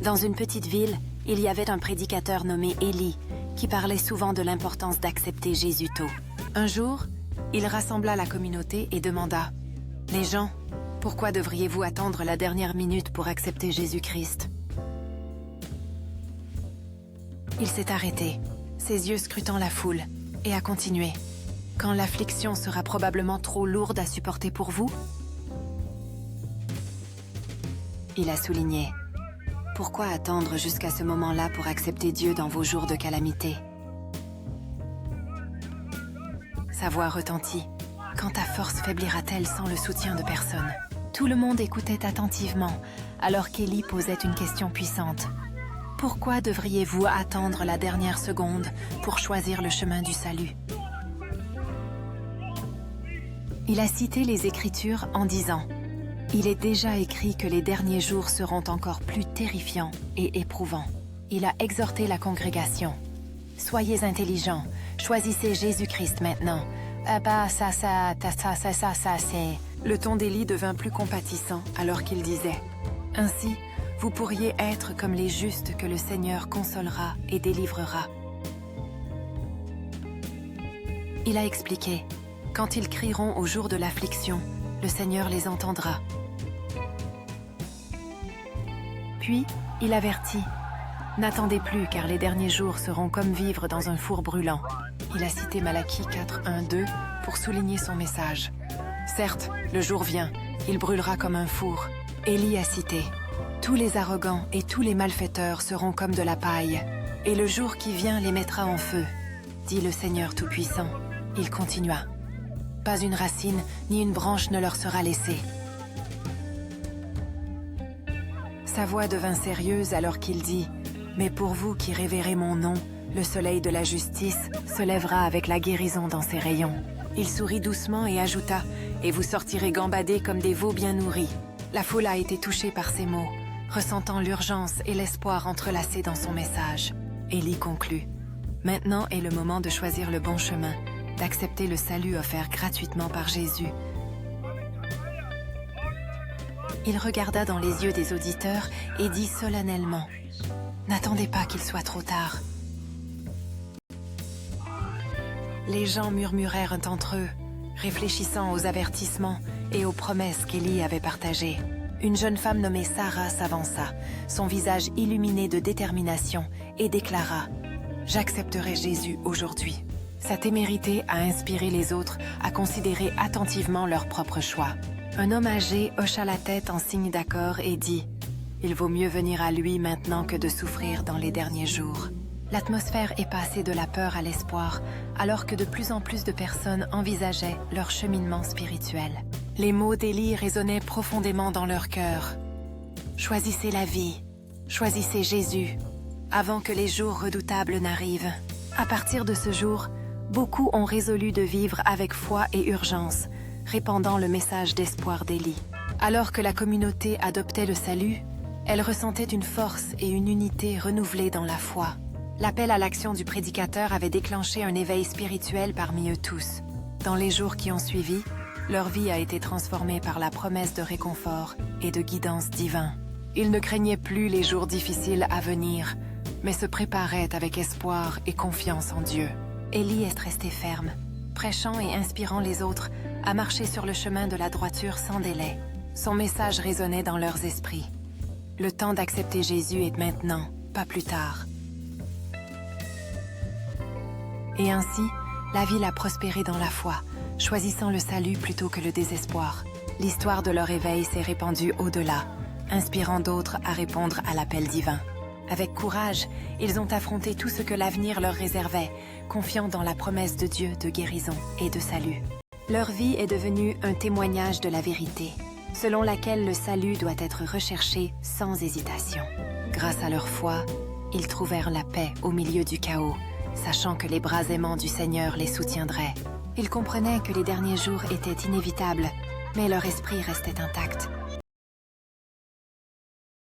Dans une petite ville, il y avait un prédicateur nommé Élie qui parlait souvent de l'importance d'accepter Jésus tôt. Un jour, il rassembla la communauté et demanda « Les gens, pourquoi devriez-vous attendre la dernière minute pour accepter Jésus-Christ » Il s'est arrêté, ses yeux scrutant la foule, et a continué « Quand l'affliction sera probablement trop lourde à supporter pour vous ?» Il a souligné « Pourquoi attendre jusqu'à ce moment-là pour accepter Dieu dans vos jours de calamité ?» Sa voix retentit. Quand ta force faiblira-t-elle sans le soutien de personne? Tout le monde écoutait attentivement, alors qu'Élie posait une question puissante. Pourquoi devriez-vous attendre la dernière seconde pour choisir le chemin du salut? Il a cité les Écritures en disant « Il est déjà écrit que les derniers jours seront encore plus terrifiants et éprouvants. » Il a exhorté la congrégation. « Soyez intelligents, choisissez Jésus-Christ maintenant. » c'est... Le ton d'Élie devint plus compatissant alors qu'il disait « Ainsi, vous pourriez être comme les justes que le Seigneur consolera et délivrera. » Il a expliqué « Quand ils crieront au jour de l'affliction, le Seigneur les entendra. » Puis, il avertit « N'attendez plus car les derniers jours seront comme vivre dans un four brûlant. » Il a cité Malachie 4:1-2 pour souligner son message. Certes, le jour vient, il brûlera comme un four. Élie a cité « Tous les arrogants et tous les malfaiteurs seront comme de la paille, et le jour qui vient les mettra en feu, dit le Seigneur Tout-Puissant. » Il continua « Pas une racine ni une branche ne leur sera laissée. » Sa voix devint sérieuse alors qu'il dit « Mais pour vous qui révérez mon nom, le soleil de la justice se lèvera avec la guérison dans ses rayons. » Il sourit doucement et ajouta « Et vous sortirez gambader comme des veaux bien nourris. » La foule a été touchée par ces mots, ressentant l'urgence et l'espoir entrelacés dans son message. Élie conclut « Maintenant est le moment de choisir le bon chemin, d'accepter le salut offert gratuitement par Jésus. » Il regarda dans les yeux des auditeurs et dit solennellement « N'attendez pas qu'il soit trop tard. » Les gens murmurèrent entre eux, réfléchissant aux avertissements et aux promesses qu'Élie avait partagées. Une jeune femme nommée Sarah s'avança, son visage illuminé de détermination, et déclara « J'accepterai Jésus aujourd'hui. » Sa témérité a inspiré les autres à considérer attentivement leur propre choix. Un homme âgé hocha la tête en signe d'accord et dit « Il vaut mieux venir à lui maintenant que de souffrir dans les derniers jours. » L'atmosphère est passée de la peur à l'espoir, alors que de plus en plus de personnes envisageaient leur cheminement spirituel. Les mots d'Élie résonnaient profondément dans leur cœur. Choisissez la vie, choisissez Jésus, avant que les jours redoutables n'arrivent. À partir de ce jour, beaucoup ont résolu de vivre avec foi et urgence, répandant le message d'espoir d'Élie. Alors que la communauté adoptait le salut, elle ressentait une force et une unité renouvelées dans la foi. L'appel à l'action du prédicateur avait déclenché un éveil spirituel parmi eux tous. Dans les jours qui ont suivi, leur vie a été transformée par la promesse de réconfort et de guidance divin. Ils ne craignaient plus les jours difficiles à venir, mais se préparaient avec espoir et confiance en Dieu. Élie est resté ferme, prêchant et inspirant les autres à marcher sur le chemin de la droiture sans délai. Son message résonnait dans leurs esprits. Le temps d'accepter Jésus est maintenant, pas plus tard. Et ainsi, la ville a prospéré dans la foi, choisissant le salut plutôt que le désespoir. L'histoire de leur éveil s'est répandue au-delà, inspirant d'autres à répondre à l'appel divin. Avec courage, ils ont affronté tout ce que l'avenir leur réservait, confiant dans la promesse de Dieu de guérison et de salut. Leur vie est devenue un témoignage de la vérité, selon laquelle le salut doit être recherché sans hésitation. Grâce à leur foi, ils trouvèrent la paix au milieu du chaos, sachant que les bras aimants du Seigneur les soutiendraient. Ils comprenaient que les derniers jours étaient inévitables, mais leur esprit restait intact,